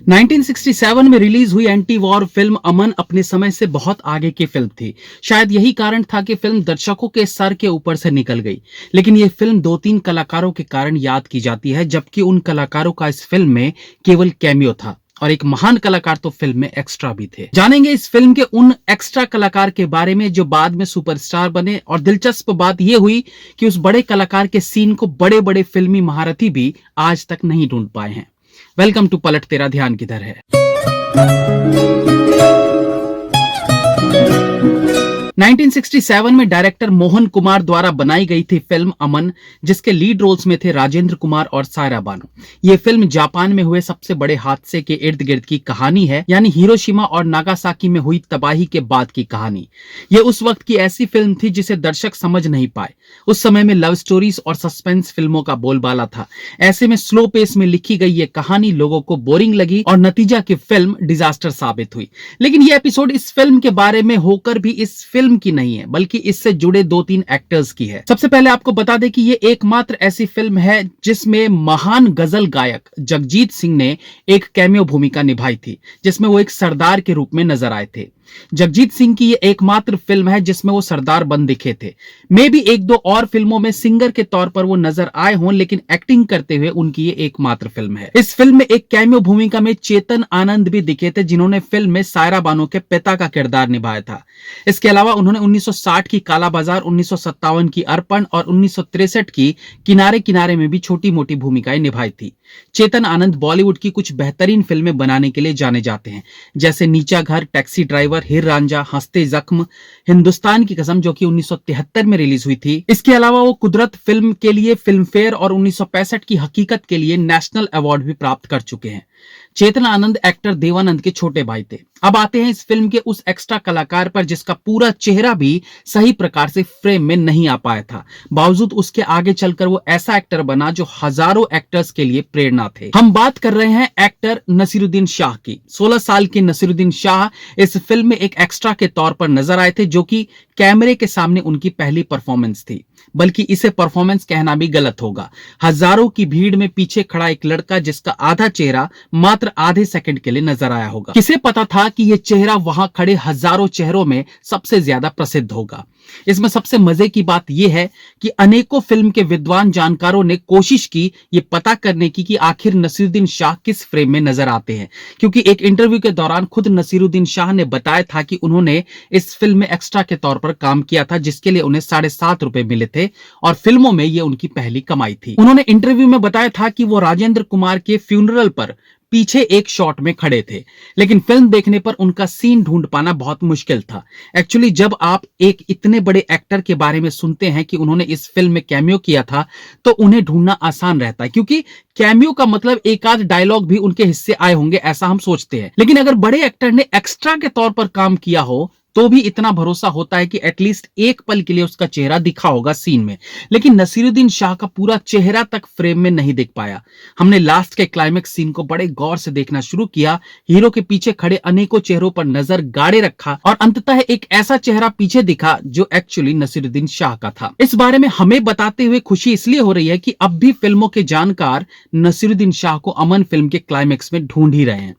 1967 में रिलीज हुई anti war film अमन अपने समय से बहुत आगे की फिल्म थी। शायद यही कारण था कि फिल्म दर्शकों के सर के ऊपर से निकल गई। लेकिन ये फिल्म दो तीन कलाकारों के कारण याद की जाती है, जबकि उन कलाकारों का इस फिल्म में केवल कैमियो था और एक महान कलाकार तो फिल्म में एक्स्ट्रा भी थे। जानेंगे इस फिल्म के उन एक्स्ट्रा कलाकार के बारे में जो बाद में सुपरस्टार बने, और दिलचस्प बात यह हुई कि उस बड़े कलाकार के सीन को बड़े बड़े फिल्मी महारथी भी आज तक नहीं ढूंढ पाए हैं। वेलकम टू पलट तेरा ध्यान किधर है। 1967 में डायरेक्टर मोहन कुमार द्वारा बनाई गई थी फिल्म अमन, जिसके लीड रोल्स में थे राजेंद्र कुमार और सायरा बानो। ये फिल्म जापान में हुए सबसे बड़े हादसे के इर्द गिर्द की कहानी है, यानी हिरोशिमा और नागासाकी में हुई तबाही के बाद की कहानी। ये उस वक्त की ऐसी फिल्म थी जिसे दर्शक समझ नहीं पाए। उस समय में लव स्टोरीज और सस्पेंस फिल्मों का बोलबाला था। ऐसे में स्लो पेस में लिखी गई ये कहानी लोगों को बोरिंग लगी और नतीजा की फिल्म डिजास्टर साबित हुई। लेकिन ये एपिसोड इस फिल्म के बारे में होकर भी इस फिल्म की नहीं है, बल्कि इससे जुड़े दो तीन एक्टर्स की है। सबसे पहले आपको बता दें कि ये एकमात्र ऐसी फिल्म है जिसमें महान गजल गायक जगजीत सिंह ने एक कैमियो भूमिका निभाई थी, जिसमें वो एक सरदार के रूप में नजर आए थे। जगजीत सिंह की ये एकमात्र फिल्म है जिसमें वो सरदार बन दिखे थे। मे भी एक दो और फिल्मों में सिंगर के तौर पर वो नजर आए हों, लेकिन एक्टिंग करते हुए उनकी ये एकमात्र फिल्म है। इस फिल्म में एक कैमियो भूमिका में चेतन आनंद भी दिखे थे, जिन्होंने फिल्म में सायरा बानो के पिता का किरदार निभाया था। इसके अलावा उन्होंने 1960 की काला बाजार, 1957 की अर्पण और 1963 की किनारे किनारे में भी छोटी मोटी भूमिकाएं निभाई थी। चेतन आनंद बॉलीवुड की कुछ बेहतरीन फिल्में बनाने के लिए जाने जाते हैं, जैसे नीचा घर, टैक्सी ड्राइवर, हिर रांझा, हंसते जख्म, हिंदुस्तान की कसम जो कि 1973 में रिलीज हुई थी। इसके अलावा वो कुदरत फिल्म के लिए फिल्म फेयर और 1965 की हकीकत के लिए नेशनल अवार्ड भी प्राप्त कर चुके हैं। चेतन आनंद एक्टर देवानंद के छोटे भाई थे। अब आते हैं इस फिल्म के उस एक्स्ट्रा कलाकार पर जिसका पूरा चेहरा भी सही प्रकार से फ्रेम में नहीं आ पाया था। बावजूद उसके आगे चलकर वो ऐसा एक्टर बना जो हजारों एक्टर्स के लिए प्रेरणा थे। हम बात कर रहे हैं एक्टर नसीरुद्दीन शाह की। 16 साल के नसीरुद्दीन शाह इस फिल्म में एक एक्स्ट्रा के तौर पर नजर आए थे, जो कि कैमरे के सामने उनकी पहली परफॉर्मेंस थी। बल्कि इसे परफॉर्मेंस कहना भी गलत होगा। हजारों की भीड़ में पीछे खड़ा एक लड़का जिसका आधा चेहरा मात्र आधे सेकंड के लिए नजर आया होगा। किसे पता था कि यह चेहरा वहां खड़े हजारों चेहरों में सबसे ज्यादा प्रसिद्ध होगा। इसमें सबसे मजे की बात यह है कि अनेकों फिल्म के विद्वान जानकारों ने कोशिश की ये पता करने की कि आखिर नसीरुद्दीन शाह किस फ्रेम में नजर आते हैं, क्योंकि एक इंटरव्यू के दौरान खुद नसीरुद्दीन शाह ने बताया था कि उन्होंने इस फिल्म में एक्स्ट्रा के तौर पर काम किया था, जिसके लिए उन्हें 7.5 रुपए मिले थे और फिल्मों में ये उनकी पहली कमाई थी। उन्होंने इंटरव्यू में बताया था कि वो राजेंद्र कुमार के फ्यूनरल पर पीछे एक शॉट में खड़े थे, लेकिन फिल्म देखने पर उनका सीन ढूंढ पाना बहुत मुश्किल था। एक्चुअली जब आप एक इतने बड़े एक्टर के बारे में सुनते हैं कि उन्होंने इस फिल्म में कैमियो किया था, तो उन्हें ढूंढना आसान रहता है, क्योंकि कैमियो का मतलब एक आध डायलॉग भी उनके हिस्से आए होंगे ऐसा हम सोचते हैं। लेकिन अगर बड़े एक्टर ने एक्स्ट्रा के तौर पर काम किया हो तो भी इतना भरोसा होता है कि एटलीस्ट एक पल के लिए उसका चेहरा दिखा होगा सीन में। लेकिन नसीरुद्दीन शाह का पूरा चेहरा तक फ्रेम में नहीं दिख पाया। हमने लास्ट के क्लाइमेक्स सीन को बड़े गौर से देखना शुरू किया, हीरो के पीछे खड़े अनेकों चेहरों पर नजर गाड़े रखा और अंततः एक ऐसा चेहरा पीछे दिखा जो एक्चुअली नसीरुद्दीन शाह का था। इस बारे में हमें बताते हुए खुशी इसलिए हो रही है कि अब भी फिल्मों के जानकार नसीरुद्दीन शाह को अमन फिल्म के क्लाइमेक्स में ढूंढ ही रहे हैं।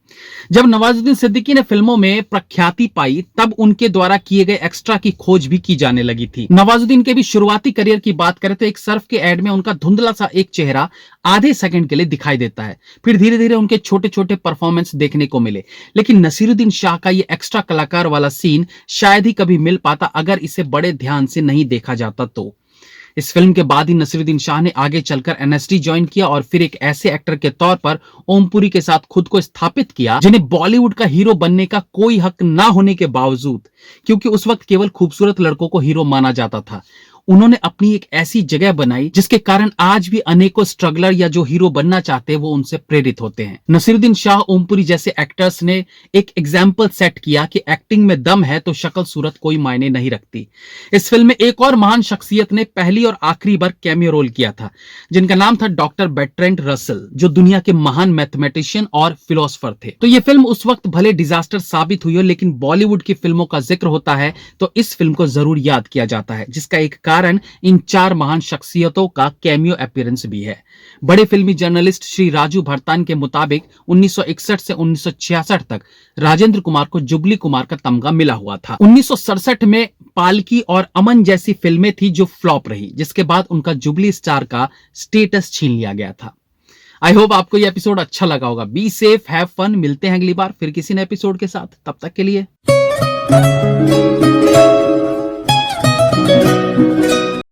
जब नवाजुद्दीन सिद्दीकी ने फिल्मों में प्रख्याति पाई, तब उनके द्वारा किए गए एक्स्ट्रा की खोज भी की जाने लगी थी। नवाजुद्दीन के भी शुरुआती करियर की बात करें तो एक सर्फ के एड में उनका धुंधला सा एक चेहरा आधे सेकंड के लिए दिखाई देता है, फिर धीरे धीरे उनके छोटे छोटे परफॉर्मेंस देखने को मिले। लेकिन नसीरुद्दीन शाह का ये एक्स्ट्रा कलाकार वाला सीन शायद ही कभी मिल पाता अगर इसे बड़े ध्यान से नहीं देखा जाता तो। इस फिल्म के बाद ही नसीरुद्दीन शाह ने आगे चलकर एनएसडी ज्वाइन किया और फिर एक ऐसे एक्टर के तौर पर ओमपुरी के साथ खुद को स्थापित किया जिन्हें बॉलीवुड का हीरो बनने का कोई हक ना होने के बावजूद, क्योंकि उस वक्त केवल खूबसूरत लड़कों को हीरो माना जाता था, उन्होंने अपनी एक ऐसी जगह बनाई जिसके कारण आज भी अनेकों स्ट्रगलर या जो हीरो बनना चाहते हैं वो उनसे प्रेरित होते हैं। नसीरुद्दीन शाह, ओमपुरी जैसे एक्टर्स ने एक एग्जाम्पल सेट किया कि एक्टिंग में दम है तो शक्ल सूरत कोई मायने नहीं रखती। इस फिल्म में एक और महान शख्सियत ने पहली और आखिरी बार कैमियो रोल किया था, जिनका नाम था डॉक्टर बर्ट्रैंड रसल, जो दुनिया के महान मैथमेटिशियन और फिलोसफर थे। तो ये फिल्म उस वक्त भले डिजास्टर साबित हुई हो, लेकिन बॉलीवुड की फिल्मों का जिक्र होता है तो इस फिल्म को जरूर याद किया जाता है, जिसका एक कारण इन 4 महान शख्सियतों का कैमियो अपीयरेंस भी है। बड़े फिल्मी जर्नलिस्ट श्री राजू भरतान के मुताबिक 1961 से 1966 तक राजेंद्र कुमार को जुबली कुमार का तमगा मिला हुआ था। 1967 में पालकी और अमन जैसी फिल्में थी जो फ्लॉप रही, जिसके बाद उनका जुबली स्टार का स्टेटस छीन लिया गया था। आई होप आपको ये एपिसोड अच्छा लगा होगा। Be safe, have fun. मिलते हैं अगली बार फिर किसी नए एपिसोड के साथ। तब तक के लिए